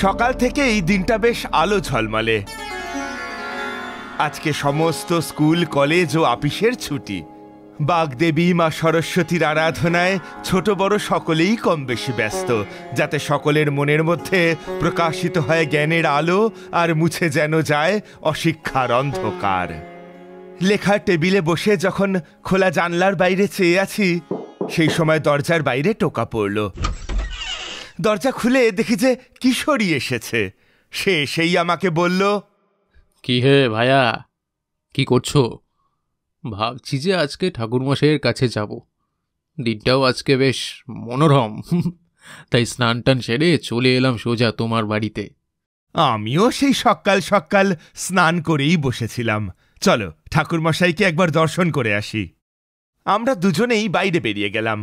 সকাল থেকে এই দিনটা বেশ আলো ঝলমলে। আজকে সমস্ত স্কুল, কলেজ ও অফিসের ছুটি। বাগদেবী মা সরস্বতীর আরাধনায় ছোট বড় সকলেই কম বেশি ব্যস্ত, যাতে সকলের মনের মধ্যে প্রকাশিত হয় জ্ঞানের আলো আর মুছে যেন যায় অশিক্ষার অন্ধকার। লেখার টেবিলে বসে যখন খোলা জানলার বাইরে চেয়ে আছি, সেই সময় দরজার বাইরে টোকা পড়ল। দরজা খুলে দেখি যে কিশোরী এসেছে। সে এসেই আমাকে বলল, কি হে ভাইয়া, কি করছো? ভাবছি যে আজকে ঠাকুরমশাইয়ের কাছে যাব। দিনটাও আজকে বেশ মনোরম, তাই স্নান টান সেরে চলে এলাম সোজা তোমার বাড়িতে। আমিও সেই সকাল সকাল স্নান করেই বসেছিলাম। চলো ঠাকুরমশাইকে একবার দর্শন করে আসি। আমরা দুজনেই বাইরে বেরিয়ে গেলাম।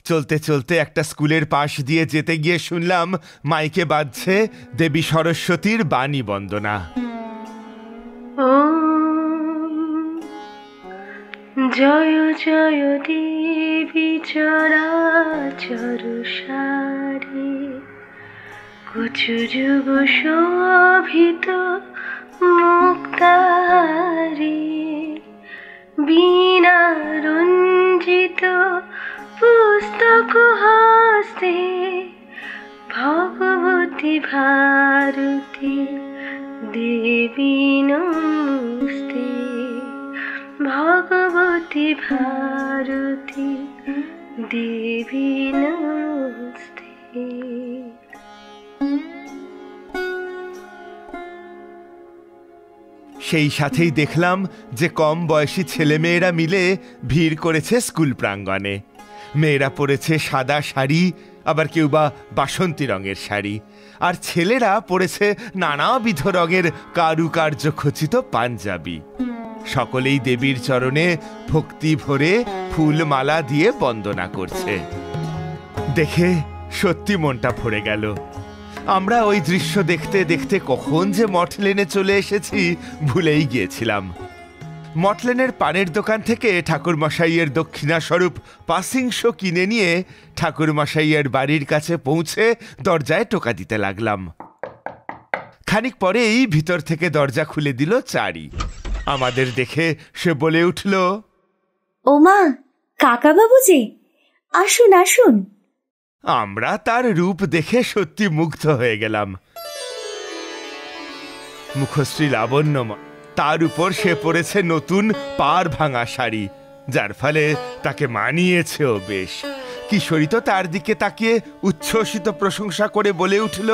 চলতে চলতে একটা স্কুলের পাশ দিয়ে যেতে গিয়ে শুনলাম মাইকে বাজছে দেবী সরস্বতীর বাণী বন্দনা। জয় জয় দেবী চরাচর সারি, কুচু যুগ শোভিত মুক্তারি, বীণা রঞ্জিত পুস্তক হস্তে, ভগবতী ভারতী দেবী নমস্তে, ভগবতী ভারতী দেবী নমস্তে। সেই সাথেই দেখলাম যে কম বয়সী ছেলেমেয়েরা মিলে ভিড় করেছে স্কুল প্রাঙ্গণে। মেয়েরা পরেছে সাদা শাড়ি, আবার কেউ বা বাসন্তী রঙের শাড়ি, আর ছেলেরা পরেছে নানাবিধ রঙের কারুকার্য খচিত পাঞ্জাবি। সকলেই দেবীর চরণে ভক্তি ভরে ফুলমালা দিয়ে বন্দনা করছে। দেখে সত্যি মনটা ভরে গেল। আমরা ওই দৃশ্য দেখতে দেখতে কখন যে মঠলেনে চলে এসেছি ভুলেই গিয়েছিলাম। মঠলেনের পানের দোকান থেকে ঠাকুরমশাইয়ের দক্ষিণাস্বরূপ পাসিং শো কিনে নিয়ে ঠাকুরমশাইয়ের বাড়ির কাছে পৌঁছে দরজায় টোকা দিতে লাগলাম। খানিক পরেই ভিতর থেকে দরজা খুলে দিল চারি। আমাদের দেখে সে বলে উঠল, ওমা, কাকা বাবু যে, আসুন আসুন। আমরা তার রূপ দেখে সত্যি মুগ্ধ হয়ে গেলাম। মুখশ্রী লাবণ্যময়, তার উপর সে পরেছে নতুন পাড় ভাঙা শাড়ি, যার ফলে তাকে মানিয়েছেও বেশ। কিশোরী তো তার দিকে তাকিয়ে উচ্ছ্বসিত প্রশংসা করে বলে উঠল,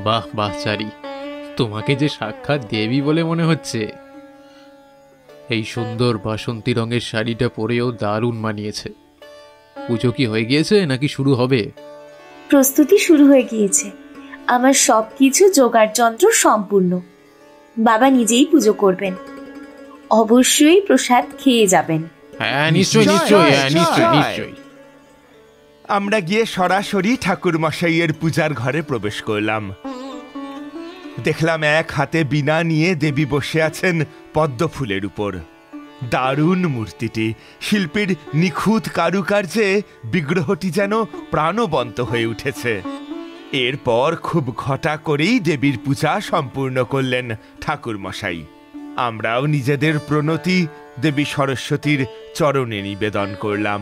বাহ বাহ চারি, তোমাকে যে সাক্ষাৎ দেবী বলে মনে হচ্ছে। এই সুন্দর বাসন্তী রঙের শাড়িটা পরেও দারুণ মানিয়েছে। পুজো কি হয়ে গিয়েছে নাকি শুরু হবে? প্রস্তুতি শুরু হয়ে গিয়েছে। আমার সবকিছু জোগাড় যন্ত্র সম্পূর্ণ। বাবা নিজেই পুজো করবেন। অবশ্যই প্রসাদ খেয়ে যাবেন। হ্যাঁ, নিশ্চয়ই নিশ্চয়ই, হ্যাঁ নিশ্চয়ই নিশ্চয়ই। আমরা গিয়ে সরাসরি ঠাকুরমশাইয়ের পূজার ঘরে প্রবেশ করলাম। দেখলাম এক হাতে বীণা নিয়ে দেবী বসে আছেন পদ্ম ফুলের উপর। দারুণ মূর্তিটি, শিল্পীর নিখুঁত কারুকার্যে বিগ্রহটি যেন প্রাণবন্ত হয়ে উঠেছে। এরপর খুব ঘটা করেই দেবীর পূজা সম্পূর্ণ করলেন ঠাকুরমশাই। আমরাও নিজেদের প্রণতি দেবী সরস্বতীর চরণে নিবেদন করলাম।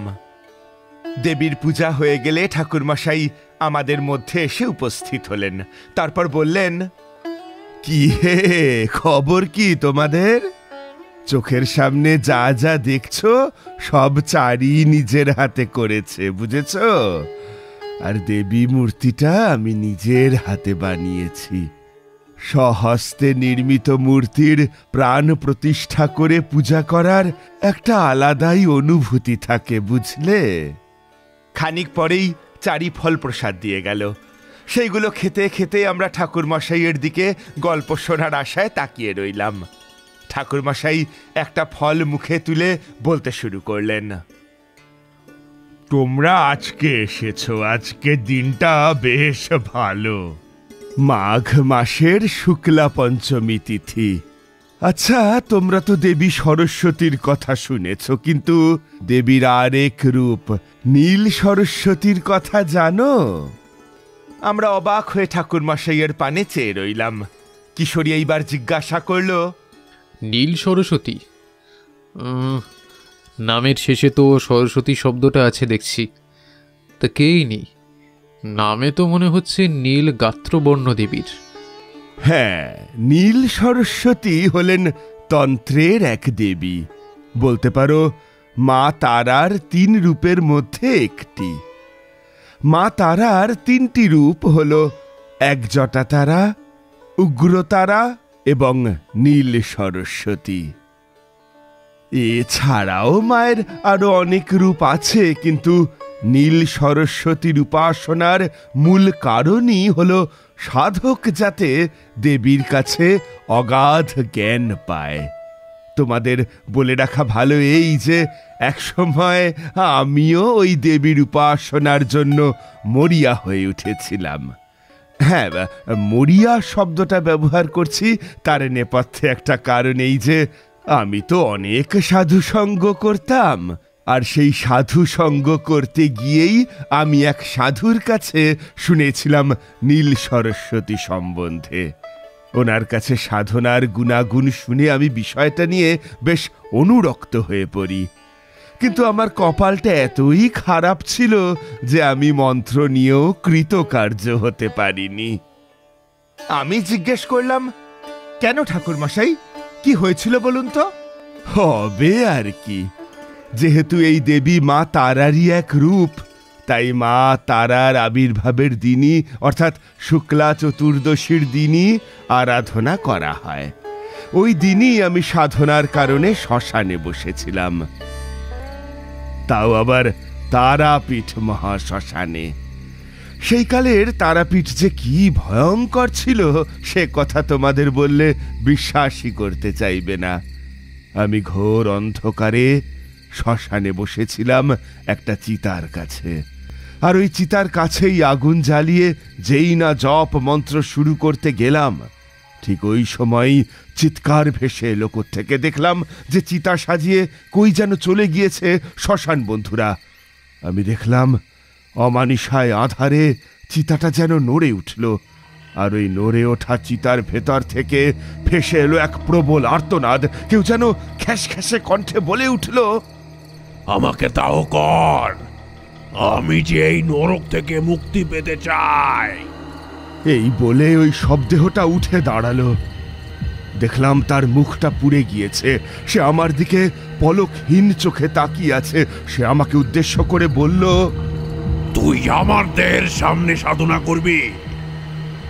দেবীর পূজা হয়ে গেলে ঠাকুরমশাই আমাদের মধ্যে এসে উপস্থিত হলেন। তারপর বললেন, কি হে, খবর কি তোমাদের? চোখের সামনে যা যা দেখছো সব চারি নিজের হাতে করেছে, বুঝেছ? আর দেবী মূর্তিটা আমি নিজের হাতে বানিয়েছি। স্বহস্তে নির্মিত মূর্তির প্রাণ প্রতিষ্ঠা করে পূজা করার একটা আলাদাই অনুভূতি থাকে, বুঝলে? খানিক পরেই চারি ফল প্রসাদ দিয়ে গেল। সেইগুলো খেতে খেতে আমরা ঠাকুরমশাইয়ের দিকে গল্প শোনার আশায় তাকিয়ে রইলাম। ঠাকুরমশাই একটা ফল মুখে তুলে বলতে শুরু করলেন, তোমরা আজকে এসেছো, আজকে দিনটা বেশ ভালো। মাঘ মাসের শুক্লা পঞ্চমী তিথি। আচ্ছা, তোমরা তো দেবী সরস্বতীর কথা শুনেছ, কিন্তু দেবীর আরেক রূপ নীল সরস্বতীর কথা জানো? আমরা অবাক হয়ে ঠাকুরমশাইয়ের পানে চেয়ে রইলাম। কিশোরী এইবার জিজ্ঞাসা করল, নীল সরস্বতী? নামের শেষে তো সরস্বতী শব্দটা আছে দেখছি, তা কেই নেই। নামে তো মনে হচ্ছে নীল গাত্রবর্ণ দেবীর। হ্যাঁ, নীল সরস্বতী হলেন তন্ত্রের এক দেবী, বলতে পারো মা তারার 3 রূপের মধ্যে একটি। মা তারার 3টি রূপ হল একজটা তারা, উগ্রতারা এবং নীল সরস্বতী। এছাড়াও মায়ের আরো অনেক রূপ আছে, কিন্তু নীল সরস্বতীর উপাসনার মূল কারণই হল সাধক যাতে দেবীর কাছে অগাধ জ্ঞান পায়। তোমাদের বলে রাখা ভালো এই যে একসময় আমিও ওই দেবীর উপাসনার জন্য মরিয়া হয়ে উঠেছিলাম। হ্যাঁ, মরিয়া শব্দটা ব্যবহার করছি তার নেপথ্যে একটা কারণ এই যে আমি তো অনেক সাধু সঙ্গ করতাম, আর সেই সাধু সঙ্গ করতে গিয়েই আমি এক সাধুর কাছে শুনেছিলাম নীল সরস্বতী সম্বন্ধে। ওনার কাছে সাধনার গুণাগুণ শুনে আমি বিষয়টা নিয়ে বেশ অনুরক্ত হয়ে পড়ি, কিন্তু আমার কপালটা এতই খারাপ ছিল যে আমি মন্ত্র নিয়েও কৃতকার্য হতে পারিনি। আমি জিজ্ঞেস করলাম, কেন ঠাকুরমশাই, কি হয়েছিল বলুন তো? হবে আর কি, যেহেতু এই দেবী মা তারারই এক রূপ, তাই মা তারার আবির্ভাবের দিনই অর্থাৎ শুক্লা চতুর্দশীর দিনই আরাধনা করা হয়। ওই দিনই আমি সাধনার কারণে শ্মশানে বসেছিলাম, তাও আবার তারাপীঠ মহাশ্মশানে। সেই কালের তারাপীঠ যে কি ভয়ঙ্কর ছিল সে কথা তোমাদের বললে বিশ্বাসই করতে চাইবে না। আমি ঘোর অন্ধকারে শ্মশানে বসেছিলাম একটা চিতার কাছে, আর ওই চিতার কাছেই আগুন জ্বালিয়ে যেই না জপ মন্ত্র শুরু করতে গেলাম, ঠিক ওই সময়ই চিৎকার ভেসে এলো থেকে দেখলাম যে চিতা সাজিয়ে কই যেন চলে গিয়েছে শ্মশান বন্ধুরা। আমি দেখলাম অমানিসায় আধারে চিতাটা যেন নড়ে উঠল, আর ওই নড়ে ওঠা চিতার ভেতর থেকে ভেসে এলো এক প্রবল আর্তনাদ। কেউ যেন খ্যাসখ্যাসে কণ্ঠে বলে উঠল, আমাকে তাও কর, আমি যে এই নরক থেকে মুক্তি পেতে চাই। এই বলে ওই শবদেহটা উঠে দাঁড়ালো। দেখলাম তার মুখটা পুড়ে গিয়েছে, সে আমার দিকে পলকহীন চোখে তাকিয়ে আছে। সে আমাকে উদ্দেশ্য করে বলল, তুই আমার দেহের সামনে সাধনা করবি,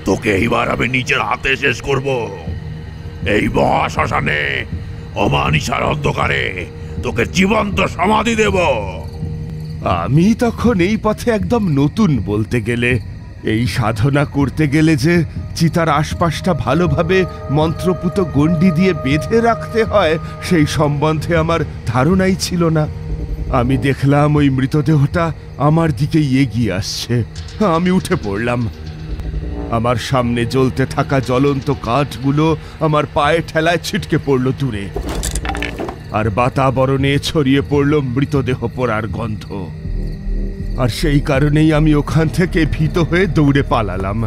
তোকে এইবার আমি নিজের হাতে শেষ করব। এই মহা শ্মশানে অমানিসার অন্ধকারে তোকে জীবন্ত সমাধি দেব। আমি তখন এই পথে একদম নতুন বলতে গেলে। এই সাধনা করতে গেলে যে চিতার আশপাশটা ভালোভাবে মন্ত্রপুত গণ্ডি দিয়ে বেঁধে রাখতে হয় সেই সম্বন্ধে আমার ধারণাই ছিল না। আমি দেখলাম ওই মৃতদেহটা আমার দিকে এগিয়ে আসছে। আমি উঠে পড়লাম। আমার সামনে জ্বলতে থাকা জ্বলন্ত কাঠগুলো আমার পায়ে ঠেলায় ছিটকে পড়ল দূরে, আর বাতাবরণে ছড়িয়ে পড়ল মৃতদেহ পোড়ার গন্ধ। আর সেই কারণেই আমি ওখান থেকে ভীত হয়ে দৌড়ে পালালাম।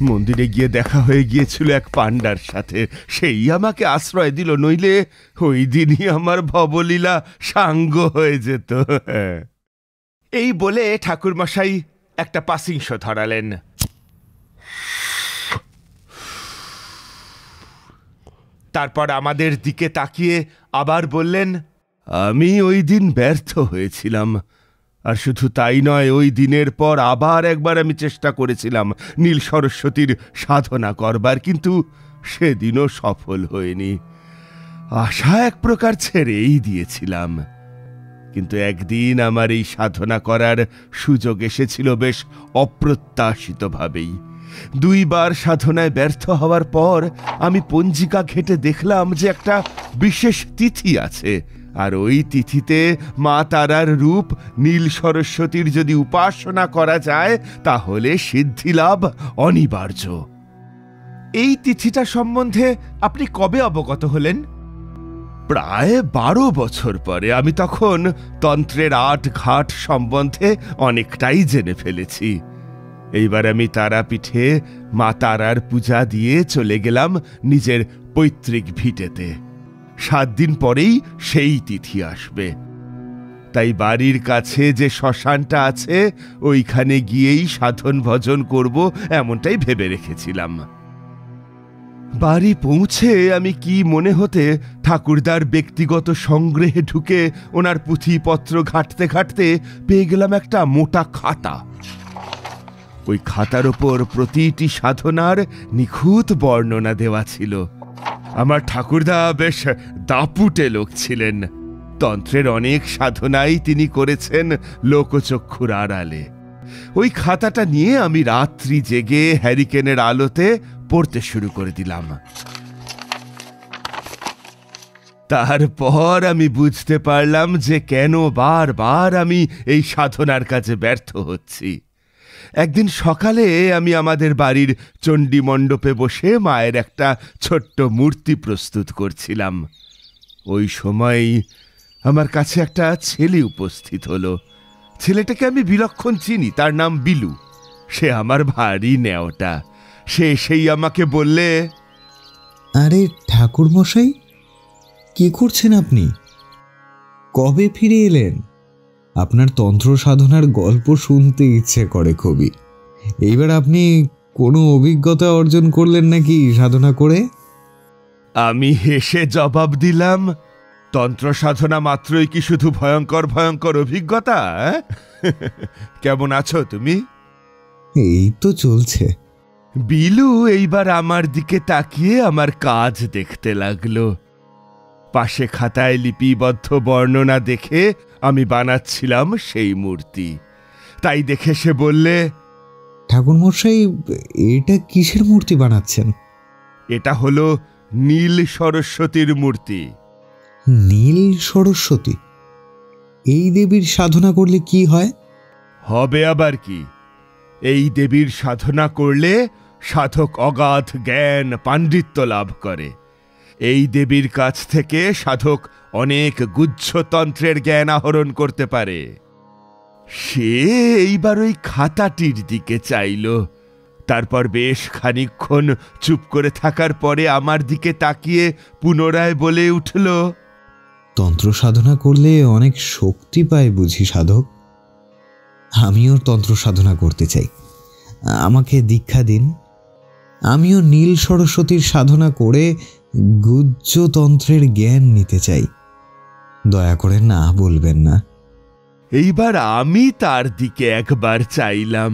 মন্দিরে গিয়ে দেখা হয়ে গিয়েছিল এক পান্ডার সাথে, সেই আমাকে আশ্রয় দিল, নইলে ওই দিনই আমার ভবলীলা সাঙ্গ হয়ে যেত। এই বলে ঠাকুরমশাই একটা পাসিংশ ধরালেন। তারপর আমাদের দিকে তাকিয়ে আবার বললেন, আমি ওই দিন ব্যর্থ হয়েছিলাম। আর শুধু তাই নয়, ওই দিনের পর আবার একবার আমি চেষ্টা করেছিলাম নীল সরস্বতীর সাধনা করবার, কিন্তু সেদিনও সফল হয়নি। আশা এক প্রকার ছেড়েই দিয়েছিলাম। কিন্তু একদিন আমার এই সাধনা করার সুযোগ এসেছিল বেশ অপ্রত্যাশিতভাবেই। 2 বার সাধনায় ব্যর্থ হওয়ার পর আমি পঞ্জিকা ঘেঁটে দেখলাম যে একটা বিশেষ তিথি আছে, আর ওই তিথিতে মা তারার রূপ নীল সরস্বতীর যদি উপাসনা করা যায় তাহলে সিদ্ধিলাভ অনিবার্য। এই তিথিটা সম্বন্ধে আপনি কবে অবগত হলেন? প্রায় 12 বছর পরে। আমি তখন তন্ত্রের 8 ঘাট সম্বন্ধে অনেকটাই জেনে ফেলেছি। এইবার আমি তারাপীঠে মা তারার পূজা দিয়ে চলে গেলাম নিজের পৈতৃক ভিটেতে। 7 দিন পরেই সেই তিথি আসবে, তাই বাড়ির কাছে যে শ্মশানটা আছে ওইখানে গিয়েই সাধন ভজন করব এমনটাই ভেবে রেখেছিলাম। বাড়ি পৌঁছে আমি কি মনে হতে ঠাকুরদার ব্যক্তিগত সংগ্রহে ঢুকে ওনার পুঁথিপত্র ঘাঁটতে ঘাঁটতে পেয়ে গেলাম একটা মোটা খাতা। ওই খাতার ওপর প্রতিটি সাধনার নিখুঁত বর্ণনা দেওয়া ছিল। আমার ঠাকুরদা বেশ দাপুটে লোক ছিলেন। তন্ত্রের অনেক সাধনাই তিনি করেছেন লোকচক্ষুর আড়ালে। ওই খাতাটা নিয়ে আমি রাত্রি জেগে হ্যারিকেনের আলোতে পড়তে শুরু করে দিলাম। তারপর আমি বুঝতে পারলাম যে কেন বারবার আমি এই সাধনার কাজে ব্যর্থ হচ্ছি। একদিন সকালে আমি আমাদের বাড়ির চণ্ডী মণ্ডপে বসে মায়ের একটা ছোট্ট মূর্তি প্রস্তুত করছিলাম। ওই সময় আমার কাছে একটা ছেলে উপস্থিত হলো। ছেলেটাকে আমি বিলক্ষণ চিনি, তার নাম বিলু। সে আমার ভারী নেওটা। সে সেই আমাকে বললে, আরে ঠাকুর মশাই, কি করছেন আপনি? কবে ফিরে এলেন? আপনার তন্ত্র সাধনার গল্প শুনতে ইচ্ছে করে খুবই। এইবার আপনি কোনো অভিজ্ঞতা অর্জন করলেন নাকি সাধনা করে? আমি হেসে জবাব দিলাম, তন্ত্র সাধনা মাত্রই কি শুধু ভয়ঙ্কর ভয়ঙ্কর অভিজ্ঞতা? কেমন আছো তুমি? এই তো চলছে। বিলু এইবার আমার দিকে তাকিয়ে আমার কাজ দেখতে লাগলো। পাশে খাতায় লিপিবদ্ধ বর্ণনা দেখে আমি বানাচ্ছিলাম সেই মূর্তি। তাই দেখে সে বললে, ঠাকুর মশাই, এটা কিসের মূর্তি বানাচ্ছেন? এটা হলো নীল সরস্বতীর মূর্তি। নীল সরস্বতী? এই দেবীর সাধনা করলে কি হয়? হবে আবার কি, এই দেবীর সাধনা করলে সাধক অগাধ জ্ঞান পাণ্ডিত্য লাভ করে। এই দেবীর কাছ থেকে সাধক অনেক গুহ্যতন্ত্রের জ্ঞান আহরণ করতে পারে। সে এইবার ওই খাতাটির দিকে চাইল। তারপর বেশ খানিকক্ষণ চুপ করে থাকার পরে আমার দিকে তাকিয়ে পুনরায় বলে উঠল, তন্ত্র সাধনা করলে অনেক শক্তি পায় বুঝি সাধক? আমিও তন্ত্র সাধনা করতে চাই, আমাকে দীক্ষা দিন। আমিও নীল সরস্বতীর সাধনা করে গুহ্যতন্ত্রের জ্ঞান নিতে চাই। দয়া করে না বলবেন না। এইবার আমি তার দিকে একবার চাইলাম।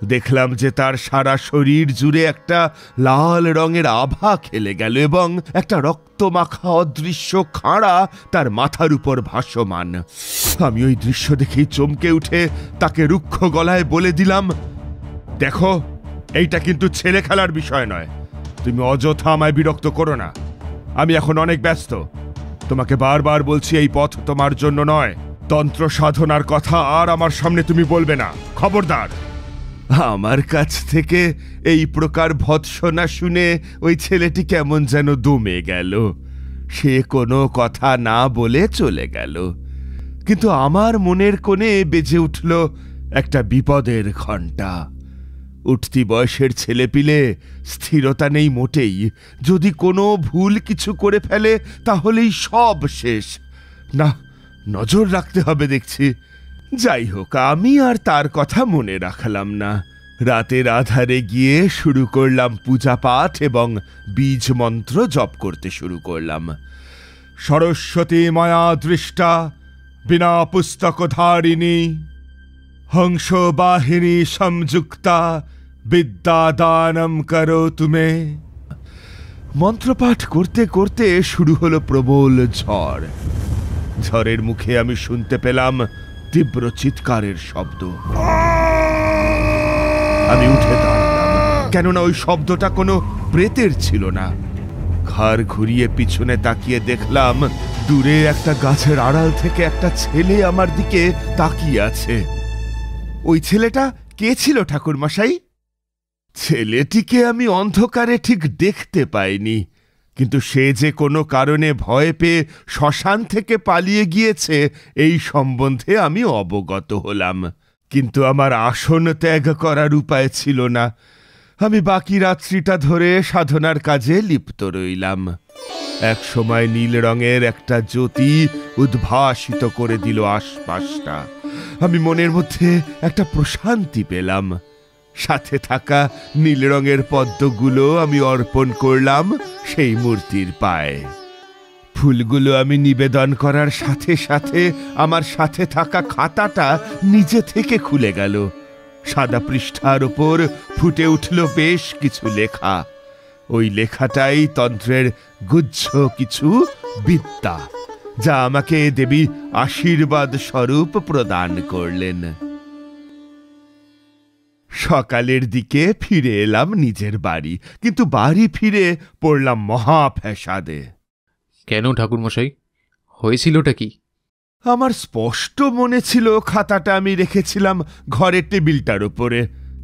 দেখলাম যে তার সারা শরীর জুড়ে একটা লাল রঙের আভা খেলে গেল এবং একটা রক্তমাখা অদৃশ্য খাঁড়া তার মাথার উপর ভাসমান। আমি ওই দৃশ্য দেখেই চমকে উঠে তাকে রুক্ষ গলায় বলে দিলাম, দেখো, এইটা কিন্তু ছেলে খেলার বিষয় নয়। তুমি অযথা আমায় বিরক্ত করো না। আমি এখন অনেক ব্যস্ত। তোমাকে বারবার বলছি, এই পথ তোমার জন্য নয়। তন্ত্র সাধনার কথা আর আমার সামনে তুমি বলবে না, খবরদার। আমার কাছ থেকে এই প্রকার ভৎসনা শুনে ওই ছেলেটি কেমন যেন দমে গেল। সে কোনো কথা না বলে চলে গেল। কিন্তু আমার মনের কোণে বেজে উঠল একটা বিপদের ঘণ্টা। উঠতি বয়সের ছেলেপিলে, স্থিরতা নেই মোটেই। যদি কোনো ভুল কিছু করে ফেলে তাহলেই সব শেষ। না, নজর রাখতে হবে দেখছি। যাই হোক, আমি আর তার কথা মনে রাখলাম না। রাতের আধারে গিয়ে শুরু করলাম পূজা পাঠ এবং বীজ মন্ত্র জপ করতে শুরু করলাম। সরস্বতী মায়া দৃষ্টা বিনা পুস্তকধারিণী হংস বাহিনী সংযুক্তা বিদ্যাদানম করো তুমে। মন্ত্রপাঠ করতে করতে শুরু হলো প্রবল ঝড়। ঝড়ের মুখে আমি শুনতে পেলাম তীব্র চিৎকারের শব্দ। আমি উঠে দাঁড়ালাম, কেননা ওই শব্দটা কোনো প্রেতের ছিল না। ঘাড় ঘুরিয়ে পিছনে তাকিয়ে দেখলাম দূরে একটা গাছের আড়াল থেকে একটা ছেলে আমার দিকে তাকিয়ে আছে। ওই ছেলেটা কে ছিল ঠাকুরমশাই? ছেলেটিকে আমি অন্ধকারে ঠিক দেখতে পাইনি, কিন্তু সে যে কোনো কারণে ভয় পেয়ে শ্মশান থেকে পালিয়ে গিয়েছে এই সম্বন্ধে আমি অবগত হলাম। কিন্তু আমার আসন ত্যাগ করার উপায় ছিল না। আমি বাকি রাত্রিটা ধরে সাধনার কাজে লিপ্ত রইলাম। এক সময় নীল রঙের একটা জ্যোতি উদ্ভাসিত করে দিল আশপাশটা। আমি মনের মধ্যে একটা প্রশান্তি পেলাম। সাথে থাকা নীল রঙের পদ্মগুলো আমি অর্পণ করলাম সেই মূর্তির পায়ে। ফুলগুলো আমি নিবেদন করার সাথে সাথে আমার সাথে থাকা খাতাটা নিজে থেকে খুলে গেল। সাদা পৃষ্ঠার ওপর ফুটে উঠল বেশ কিছু লেখা। ওই লেখাটাই তন্ত্রের গুচ্ছ কিছু বিদ্যা, যা আমাকে দেবী আশীর্বাদ স্বরূপ প্রদান করলেন। সকালের দিকে ফিরে এলাম নিজের বাড়ি, কিন্তু বাড়ি ফিরে পড়লাম মহা ফ্যাসাদে। কেন ঠাকুরমশাই, হয়েছিলটা কি? আমার স্পষ্ট মনে ছিল খাতাটা আমি রেখেছিলাম ঘরের টেবিলটার উপরে।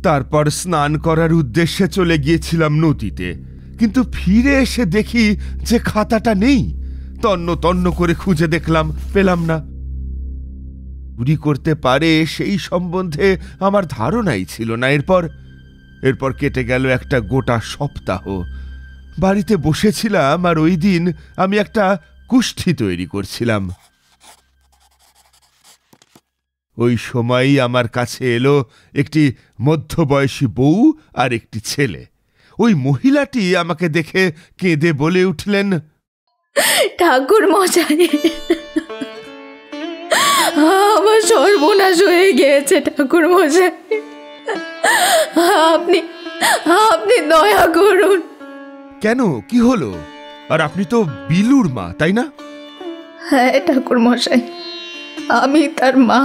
তারপর স্নান করার উদ্দেশ্যে চলে গিয়েছিলাম নদীতে, কিন্তু ফিরে এসে দেখি যে খাতাটা নেই। তন্ন তন্ন করে খুঁজে দেখলাম, পেলাম না। চুরি করতে পারে সেই সম্বন্ধে আমার ধারণাই ছিল না। এরপর কেটে গেল একটা গোটা সপ্তাহ। বাড়িতে বসেছিলাম, আর ওই দিন আমি একটা কুষ্ঠি তৈরি করছিলাম। ওই সময়ই আমার কাছে এলো একটি মধ্যবয়সী বউ আর একটি ছেলে। ওই মহিলাটি আমাকে দেখে কেঁদে বলে উঠলেন, ঠাকুর মশাই, আমার সর্বনাশ হয়ে গিয়েছে ঠাকুর মশাই, আপনি আপনি দয়া করুন। কেন, কি হলো? আর আপনি তো বিলুর মা, তাই না? হ্যাঁ ঠাকুর মশাই, আমি তার মা।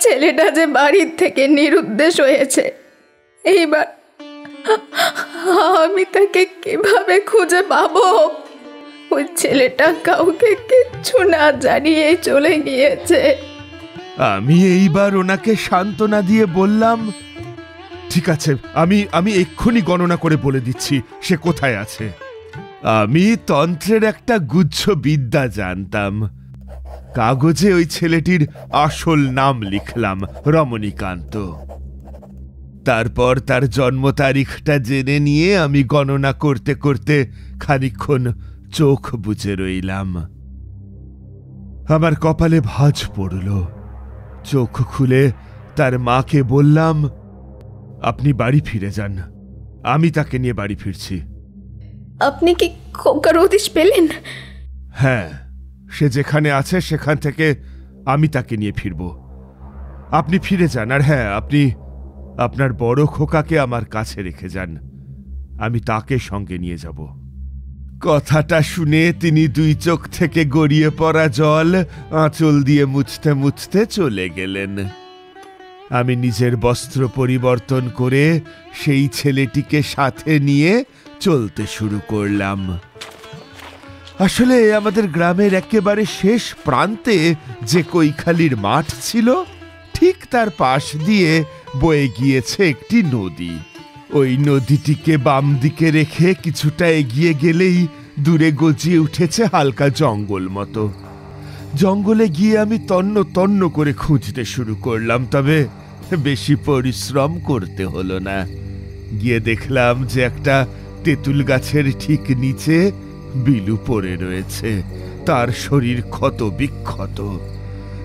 ছেলেটা যে বাড়ির থেকে নিরুদ্দেশ হয়েছে, এইবার আমি তাকে কিভাবে খুঁজে পাবো? ওই ছেলেটা কাউকে কিচ্ছু না জানিয়ে চলে গিয়েছে। আমি এইবার ওনাকে সান্ত্বনা দিয়ে বললাম, ঠিক আছে, আমি এক্ষুনি গণনা করে বলে দিচ্ছি সে কোথায় আছে। আমি তন্ত্রের একটা গুচ্ছ বিদ্যা জানতাম। কাগজে ওই ছেলেটির আসল নাম লিখলাম, রমণীকান্ত। তারপর তার জন্ম তারিখটা জেনে নিয়ে আমি গণনা করতে করতে খানিকক্ষণ চোখ বুজে রইলাম। আমার কপালে ভাঁজ পড়ল। চোখ খুলে তার মাকে বললাম, আপনি বাড়ি ফিরে যান, আমি তাকে নিয়ে বাড়ি ফিরছি। আপনি কি খোকার হদিশ পেলেন? হ্যাঁ, সে যেখানে আছে সেখান থেকে আমি তাকে নিয়ে ফিরব। আপনি ফিরে যান, আর হ্যাঁ, আপনি আপনার বড় খোকাকে আমার কাছে রেখে যান, আমি তাকে সঙ্গে নিয়ে যাব। কথাটা শুনে তিনি দুই চোখ থেকে গড়িয়ে পড়া জল আঁচল দিয়ে মুছতে মুছতে চলে গেলেন। আমি নিজের বস্ত্র পরিবর্তন করে সেই ছেলেটিকে সাথে নিয়ে চলতে শুরু করলাম। আসলে আমাদের গ্রামের একেবারে শেষ প্রান্তে যে কৈখালির মাঠ ছিল, ঠিক তার পাশ দিয়ে বয়ে গিয়েছে একটি নদী। ওই নদীটিকে বাম দিকে রেখে কিছুটা এগিয়ে গেলেই দূরে গজিয়ে উঠেছে হালকা জঙ্গল মতো। জঙ্গলে গিয়ে আমি তন্ন তন্ন করে খুঁজতে শুরু করলাম, তবে বেশি পরিশ্রম করতে হলো না। গিয়ে দেখলাম যে একটা তেঁতুল গাছের ঠিক নিচে বিলু পড়ে রয়েছে, তার শরীর ক্ষত বিক্ষত।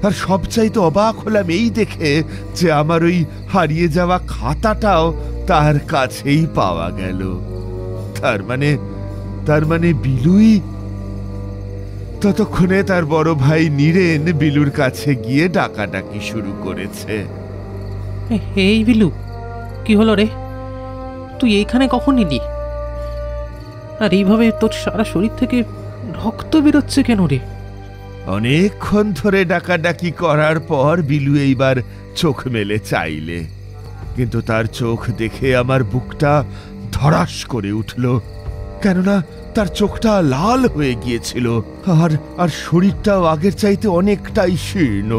আর সবচাইতে অবাক হলাম এই দেখে যে আমার ওই হারিয়ে যাওয়া খাতাটাও তার কাছেই পাওয়া গেল। তার মানে বিলুই। ততক্ষণে তার বড় ভাই নীরেন বিলুর কাছে গিয়ে ডাকাডাকি শুরু করেছে। এই বিলু, কি হলো রে? তুই এইখানে কখন এলি? আর এইভাবে তোর সারা শরীর থেকে রক্ত বেরোচ্ছে কেন রে? অনেকক্ষণ ধরে ডাকাডাকি করার পর বিলু এইবার চোখ মেলে চাইলে, কিন্তু তার চোখ দেখে আমার বুকটা ধড়াস করে উঠল, কেননা তার চোখটা লাল হয়ে গিয়েছিল, আর শরীরটাও আগের চাইতে অনেকটাই শীর্ণ,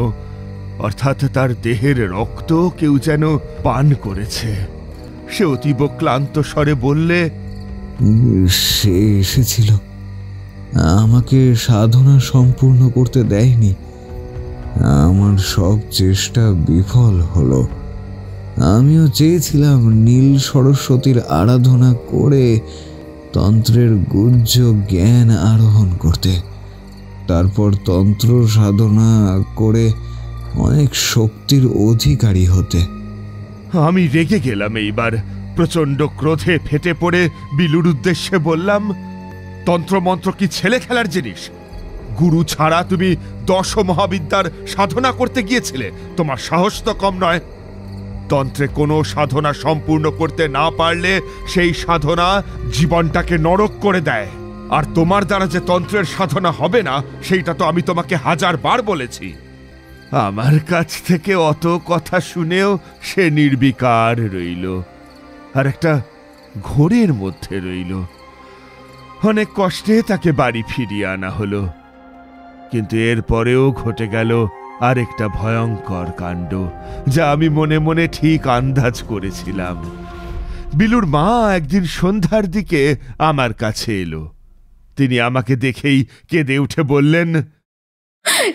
অর্থাৎ তার দেহের রক্ত কেউ যেন পান করেছে। সে অতীব ক্লান্ত স্বরে বললে, সে এসেছিল, আমাকে সাধনা সম্পূর্ণ করতে দেয়নি, আমার সব চেষ্টা বিফল হলো। আমিও চেয়েছিলাম নীল সরস্বতীর আরাধনা করে তন্ত্রের গুহ্য জ্ঞান আরোহণ করতে, তারপর তন্ত্র সাধনা করে অনেক শক্তির অধিকারী হতে। আমি রেগে গেলাম এইবার। প্রচন্ড ক্রোধে ফেটে পড়ে বিলুর উদ্দেশ্যে বললাম, তন্ত্রমন্ত্র কি ছেলে খেলার জিনিস? গুরু ছাড়া তুমি 10 মহাবিদ্যার সাধনা করতে গিয়েছিলে, তোমার সাহস তো কম নয়। তন্ত্রে কোনো সাধনা সম্পূর্ণ করতে না পারলে সেই সাধনা জীবনটাকে নরক করে দেয়। আর তোমার দ্বারা যে তন্ত্রের সাধনা হবে না, সেইটা তো আমি তোমাকে 1000 বার বলেছি। আমার কাছ থেকে অত কথা শুনেও সে নির্বিকার রইল, আর একটা ঘোরের মধ্যে রইল। অনেক কষ্টে তাকে বাড়ি ফিরিয়ে আনা হলো, কিন্তু এরপরেও ঘটে গেল আরেকটা ভয়ঙ্কর কাণ্ড, যা আমি মনে মনে ঠিক আন্দাজ করেছিলাম। বিলুর মা একদিন সন্ধ্যার দিকে আমার কাছে এলো। তিনি আমাকে দেখেই কেঁদে উঠে বললেন,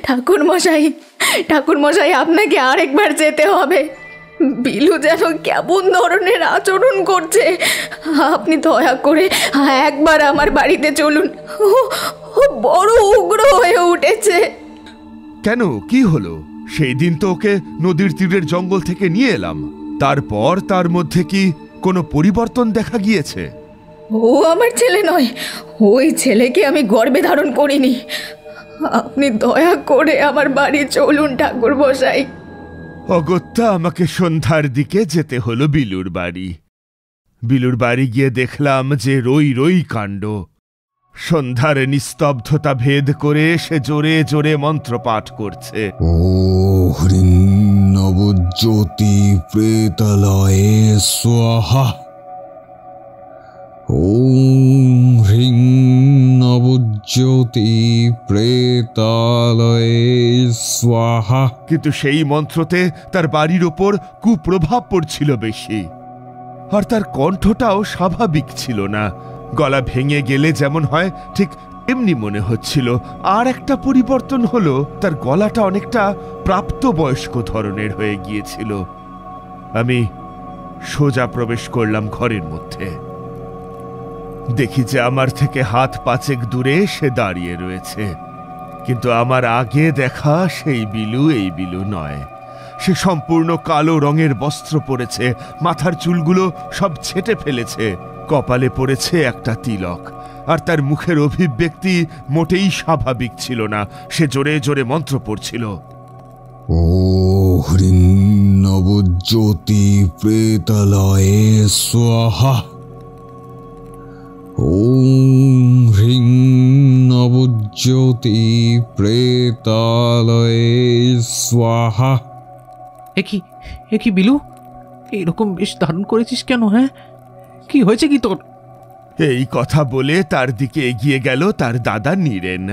ঠাকুর মশাই, আপনাকে আরেকবার যেতে হবে। বিলু যেন কেমন ধরনের আচরণ করছে, আপনি দয়া করে একবার আমার বাড়িতে চলুন। ও বড় উগ্র হয়ে উঠেছে। কেন, কি হলো? সেই দিন তো ওকে নদীর তীরের জঙ্গল থেকে নিয়ে এলাম, তারপর তার মধ্যে কি কোনো পরিবর্তন দেখা গিয়েছে? ও আমার ছেলে নয়, ওই ছেলেকে আমি গর্ভে ধারণ করিনি। আপনি দয়া করে আমার বাড়ি চলুন ঠাকুর মশাই। অগত্যা আমাকে সন্ধ্যার দিকে যেতে হলো বিলুর বাড়ি। বিলুর বাড়ি গিয়ে দেখলাম যে রই রই কাণ্ড। সন্ধ্যার নিস্তব্ধতা ভেদ করে সে জোরে জোরে মন্ত্রপাঠ করছে। ও হ্রিং নবজ্যোতি প্রেতালয়ে স্বাহা, ওম হ্রিং নবজ্যোতি প্রেতালয়ে স্বাহা। কিন্তু সেই মন্ত্রতে তার বাড়ির ওপর কুপ্রভাব পড়ছিল বেশি, আর তার কণ্ঠটাও স্বাভাবিক ছিল না। গলা ভেঙে গেলে যেমন হয় ঠিক এমনি মনে হচ্ছিল। আর একটা পরিবর্তন হলো, তার গলাটা অনেকটা প্রাপ্তবয়স্ক ধরনের হয়ে গিয়েছিল। আমি সোজা প্রবেশ করলাম ঘরের মধ্যে। দেখি যে আমার থেকে হাত 5 দূরে সে দাঁড়িয়ে রয়েছে, কিন্তু আমার আগে দেখা সেই বিলু এই বিলু নয়। সে সম্পূর্ণ কালো রঙের বস্ত্র পরেছে, মাথার চুলগুলো সব ছেঁটে ফেলেছে, কপালে পড়েছে একটা তিলক, আর তার মুখের অভিব্যক্তি মোটেই স্বাভাবিক ছিল না। সে জোরে জোরে মন্ত্র পড়ছিল। ও হ্রিং নবজ্যোতি প্রেতালয়ে স্বাহা, ওম হ্রিং নবজ্যোতি প্রেতালয়ে স্বাহা। এ কি বিলু, এরকম বেশ ধারণ করেছিস কেন? হ্যাঁ, কি হয়েছে কি তোর? এই কথা বলে তার দিকে এগিয়ে গেল তার দাদা নীরেন।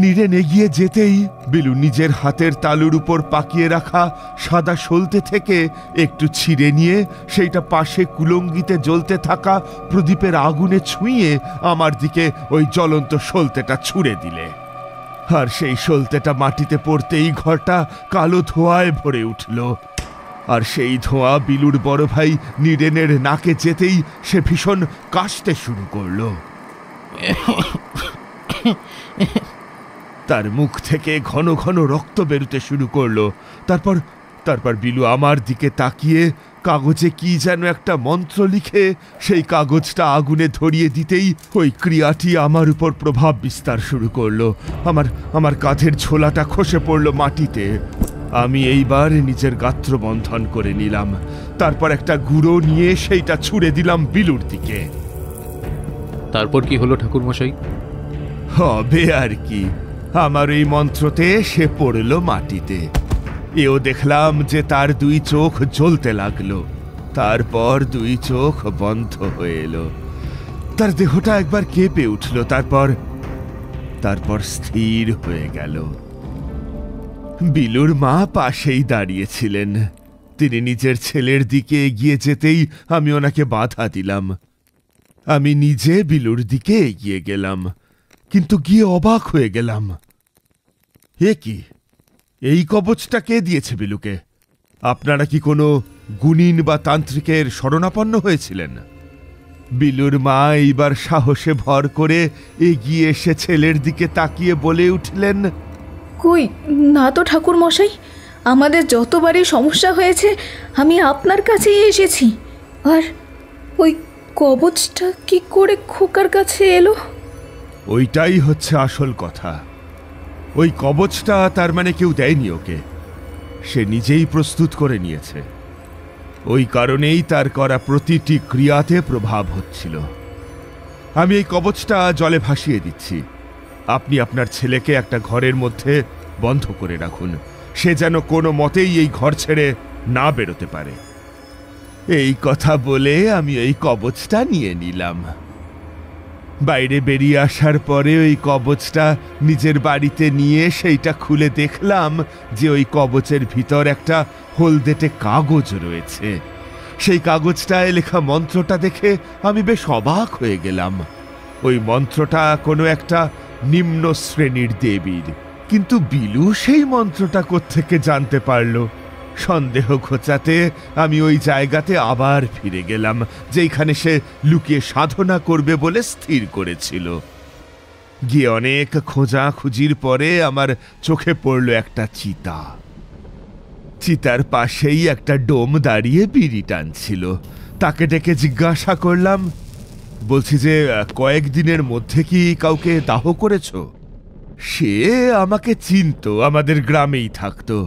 নীরেন এগিয়ে যেতেই বিলু নিজের হাতের তালুর উপর পাকিয়ে রাখা সাদা সলতে থেকে একটু ছিঁড়ে নিয়ে সেইটা পাশে কুলঙ্গিতে জ্বলতে থাকা প্রদীপের আগুনে ছুঁয়ে আমার দিকে ওই জ্বলন্ত সলতেটা ছুঁড়ে দিলে। আর সেই সলতেটা মাটিতে পড়তেই ঘরটা কালো ধোঁয়ায় ভরে উঠল। আর সেই ধোঁয়া বিলুর বড় ভাই নীরেনের নাকে যেতেই সে ভীষণ কাশতে শুরু করল। তার মুখ থেকে ঘন ঘন রক্ত বেরোতে শুরু করলো। তারপর বিলু আমার দিকে তাকিয়ে কাগজে কি যেন একটা মন্ত্র লিখে সেই কাগজটা আগুনে ধরিয়ে দিতেই ওই ক্রিয়াটি আমার উপর প্রভাব বিস্তার শুরু করলো। আমার কাঁধের ঝোলাটা খসে পড়লো মাটিতে। আমি এইবার নিজের গাত্র বন্ধন করে নিলাম। তারপর একটা গুঁড়ো নিয়ে সেইটা ছুঁড়ে দিলাম বিলুর দিকে। তারপর কি হলো ঠাকুর মশাই? হবে আর কি, আমার এই মন্ত্রতে সে পড়ল মাটিতে। এও দেখলাম যে তার 2 চোখ জ্বলতে লাগলো। তারপর 2 চোখ বন্ধ হয়ে এলো। তার দেহটা একবার কেঁপে উঠল, তারপর স্থির হয়ে গেল। বিলুর মা পাশেই দাঁড়িয়েছিলেন। তিনি নিজের ছেলের দিকে এগিয়ে যেতেই আমি ওনাকে বাধা দিলাম। আমি নিজে বিলুর দিকে এগিয়ে গেলাম, কিন্তু গিয়ে অবাক হয়ে গেলাম। এ কি, এই কবচটা কে দিয়েছে বিলুকে? আপনারা কি কোনো গুণিন বা তান্ত্রিকের শরণাপন্ন হয়েছিলেন? বিলুর মা এইবার সাহসে ভর করে এগিয়ে এসে ছেলের দিকে তাকিয়ে বলে উঠলেন, কই না তো ঠাকুর মশাই, আমাদের যতবারই সমস্যা হয়েছে আমি আপনার কাছেই এসেছি। আর ওই কবচটা কি করে খোকার কাছে এলো? ওইটাই হচ্ছে আসল কথা। ওই কবচটা তার মানে কেউ দেয়নি ওকে, সে নিজেই প্রস্তুত করে নিয়েছে। ওই কারণেই তার করা প্রতিটি ক্রিয়াতে প্রভাব হচ্ছিল। আমি এই কবচটা জলে ভাসিয়ে দিচ্ছি। আপনি আপনার ছেলেকে একটা ঘরের মধ্যে বন্ধ করে রাখুন, সে যেন কোনো মতেই এই ঘর ছেড়ে না বেরোতে পারে। এই কথা বলে আমি ওই কবচটা নিয়ে নিলাম। বাইরে বেরিয়ে আসার পরে ওই কবচটা নিজের বাড়িতে নিয়ে সেইটা খুলে দেখলাম যে ওই কবচের ভিতর একটা হলদেটে কাগজ রয়েছে। সেই কাগজটায় লেখা মন্ত্রটা দেখে আমি বেশ অবাক হয়ে গেলাম। ওই মন্ত্রটা কোনো একটা নিম্ন শ্রেণীর দেবীর, কিন্তু বিলু সেই মন্ত্রটা কোত্থেকে জানতে পারল? সন্দেহ ঘোচাতে আমি ওই জায়গাতে আবার ফিরে গেলাম যেখানে সে লুকিয়ে সাধনা করবে বলে স্থির করেছিল। গিয়ে অনেক খোঁজাখুঁজির পরে আমার চোখে পড়ল একটা চিতা। চিতার পাশেই একটা ডোম দাঁড়িয়ে বিড়ি টানছিল। তাকে ডেকে জিজ্ঞাসা করলাম, বলছি যে কয়েকদিনের মধ্যে কি কাউকে দাহ করেছ? সে আমাকে চিনতো, আমাদের গ্রামেই থাকতো।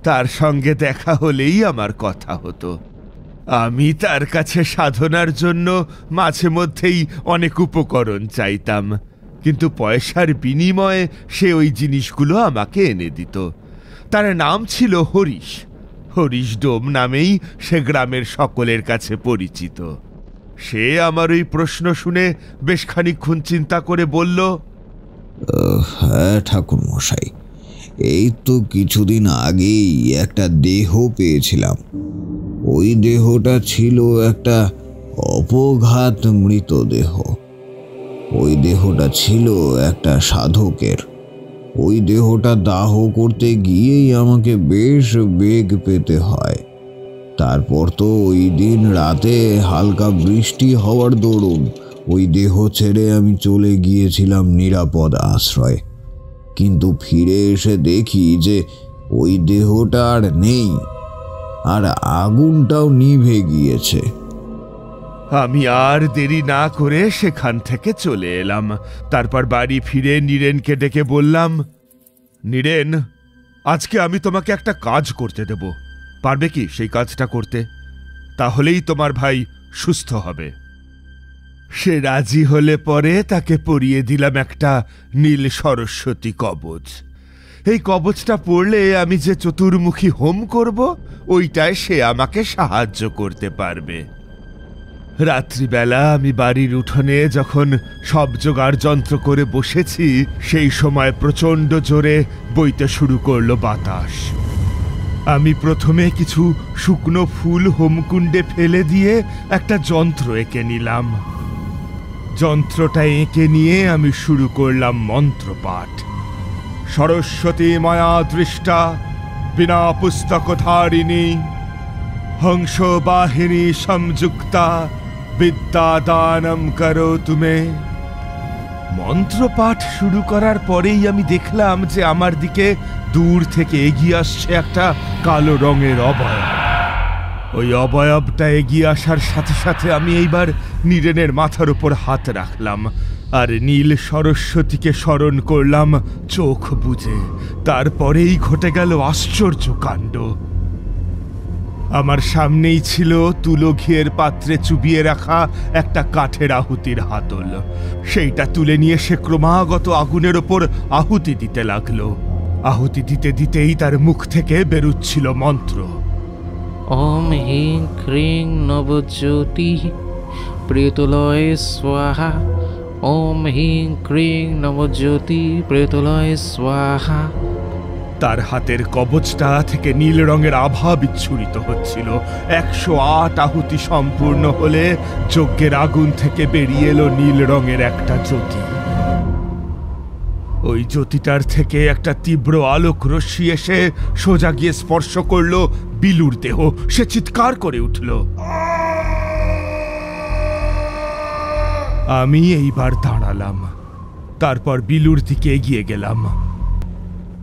তার সঙ্গে দেখা হলেই আমার কথা হতো। আমি তার কাছে সাধনার জন্য মাঝে মধ্যেই অনেক উপকরণ চাইতাম, কিন্তু পয়সার বিনিময়ে সে ওই জিনিসগুলো আমাকে এনে দিত। তার নাম ছিল হরিশ। হরিশ ডোম নামেই সে গ্রামের সকলের কাছে পরিচিত। সে আমার ওই প্রশ্ন শুনে বেশ খানিকক্ষণ চিন্তা করে বলল, হ্যাঁ ঠাকুর মশাই, এই তো কিছুদিন আগেই একটা দেহ পেয়েছিলাম। ওই দেহটা ছিল একটা অপঘাত মৃতদেহ। ওই দেহটা ছিল একটা সাধকের। ওই দেহটা দাহ করতে গিয়েই আমাকে বেশ বেগ পেতে হয়। তারপর তো ওই দিন রাতে হালকা বৃষ্টি হওয়ার দরুন ওই দেহ ছেড়ে আমি চলে গিয়েছিলাম নিরাপদ আশ্রয়। কিন্তু ফিরে এসে দেখি যে ওই দেহটা আর নেই, আর আগুনটাও নিভে গিয়েছে। আমি আর দেরি না করে সেখান থেকে চলে এলাম। তারপর বাড়ি ফিরে নীরেনকে ডেকে বললাম, নীরেন, আজকে আমি তোমাকে একটা কাজ করতে দেব, পারবে কি সেই কাজটা করতে? তাহলেই তোমার ভাই সুস্থ হবে। সে রাজি হলে পরে তাকে পরিয়ে দিলাম একটা নীল সরস্বতী কবচ। এই কবচটা পড়লে আমি যে চতুর্মুখী হোম করব, ওইটায় সে আমাকে সাহায্য করতে পারবে। রাত্রিবেলা আমি বাড়ির উঠোনে যখন সব জোগাড় যন্ত্র করে বসেছি, সেই সময় প্রচণ্ড জোরে বইতে শুরু করলো বাতাস। আমি প্রথমে কিছু শুকনো ফুল হোমকুণ্ডে ফেলে দিয়ে একটা যন্ত্র এঁকে নিলাম। যন্ত্রটা এঁকে নিয়ে আমি শুরু করলাম মন্ত্রপাঠ। সরস্বতী মায়া দৃষ্টা বিনা পুস্তকধারিণী হংস বাহিনী সংযুক্তা বিদ্যাদানম করো তুমি। মন্ত্রপাঠ শুরু করার পরেই আমি দেখলাম যে আমার দিকে দূর থেকে এগিয়ে আসছে একটা কালো রঙের অবয়ব। ওই অবয়বটা এগিয়ে আসার সাথে সাথে আমি এইবার নীরেনের মাথার উপর হাত রাখলাম আর নীল সরস্বতীকে স্মরণ করলাম চোখ বুজে। তারপরেই ঘটে গেল আশ্চর্য কাণ্ড। আমার সামনেই ছিল তুলো ঘিয়ের পাত্রে চুবিয়ে রাখা একটা কাঠের আহুতির হাতল। সেইটা তুলে নিয়ে সে ক্রমাগত আগুনের ওপর আহুতি দিতে লাগলো। আহুতি দিতে দিতেই তার মুখ থেকে বেরুচ্ছিল মন্ত্র, ওম হিং ক্রিং নবজ্যোতি প্রেতলয় স্বাহা। ওম হিং ক্রিং নবজ্যোতি প্রেতলয় স্বাহা। তার হাতের কবচটা থেকে নীল রঙের আভা বিচ্ছুরিত হচ্ছিল। 108 আহুতি সম্পূর্ণ হলে যজ্ঞের আগুন থেকে বেরিয়ে এলো নীল রঙের একটা জ্যোতি। ওই জ্যোতিটার থেকে একটা তীব্র আলোক রশ্মি এসে সোজা গিয়ে স্পর্শ করলো বিলুর দেহ। সে চিৎকার করে উঠল। আমি এইবার দাঁড়ালাম, তারপর বিলুর দিকে এগিয়ে গেলাম।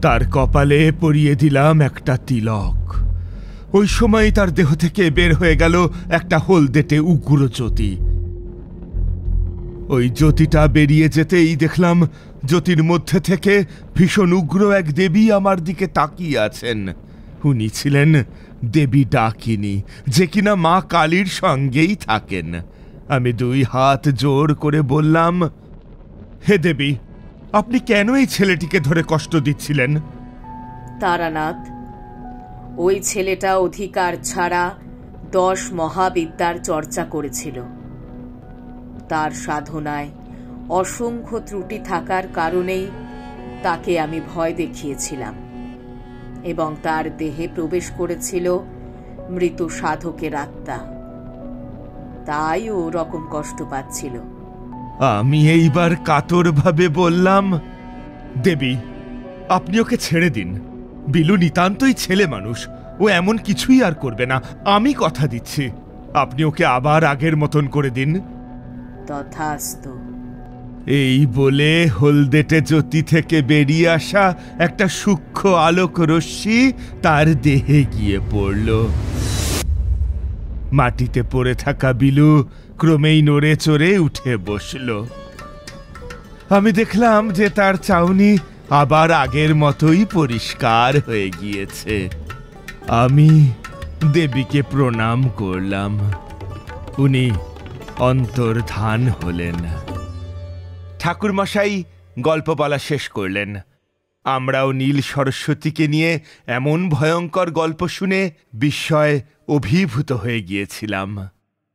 তার কপালে পরিয়ে দিলাম একটা তিলক। ওই সময় তার দেহ থেকে বের হয়ে গেল একটা হলদেটে উগ্র জ্যোতি। ওই জ্যোতিটা বেরিয়ে যেতেই দেখলাম জ্যোতির মধ্যে থেকে ভীষণ উগ্র এক দেবী আমার দিকে তাকিয়ে আছেন। উনি ছিলেন দেবী ডাকিনী, যে কিনা মা কালীর সঙ্গেই থাকেন। আমি 2 হাত জোর করে বললাম, হে দেবী, আপনি কেন এই ছেলেটিকে ধরে কষ্ট দিচ্ছিলেন? তারানাথ, ওই ছেলেটা অধিকার ছাড়া 10 মহাবিদ্যার চর্চা করেছিল। তার সাধনায় অসংখ্য ত্রুটি থাকার কারণেই তাকে আমি ভয় দেখিয়েছিলাম এবং তার দেহে প্রবেশ করেছিল মৃত সাধকের আত্মা। তাই ও রকম কষ্ট পাচ্ছিল। আমি এইবার কাতরভাবে বললাম, দেবী, আপনি ওকে ছেড়ে দিন। বিলু নিতান্তই ছেলে মানুষ, ও এমন কিছুই আর করবে না। আমি কথা দিচ্ছি, আপনি ওকে আবার আগের মতন করে দিন। তথাস্তু। এই বলে হলদেটে জ্যোতি থেকে বেরিয়ে আসা একটা সূক্ষ্ম আলোক রশ্মি তার দেহে গিয়ে পড়ল। মাটিতে পড়ে থাকা বিলু ক্রমেই নড়ে চড়ে উঠে বসল। আমি দেখলাম যে তার চাউনি আবার আগের মতোই পরিষ্কার হয়ে গিয়েছে। আমি দেবীকে প্রণাম করলাম। উনি অন্তর্ধান হলেন। ঠাকুরমশাই গল্প বলা শেষ করলেন। আমরাও নীল সরস্বতীকে নিয়ে এমন ভয়ঙ্কর গল্প শুনে বিস্ময়ে অভিভূত হয়ে গিয়েছিলাম।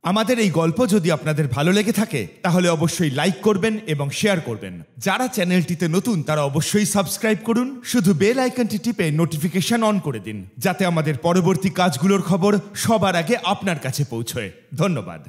আমাদের এই গল্প যদি আপনাদের ভালো লেগে থাকে তাহলে অবশ্যই লাইক করবেন এবং শেয়ার করবেন। যারা চ্যানেলটিতে নতুন তারা অবশ্যই সাবস্ক্রাইব করুন। শুধু বেল আইকনটি টিপে নোটিফিকেশন অন করে দিন, যাতে আমাদের পরবর্তী কাজগুলোর খবর সবার আগে আপনার কাছে পৌঁছয়। ধন্যবাদ।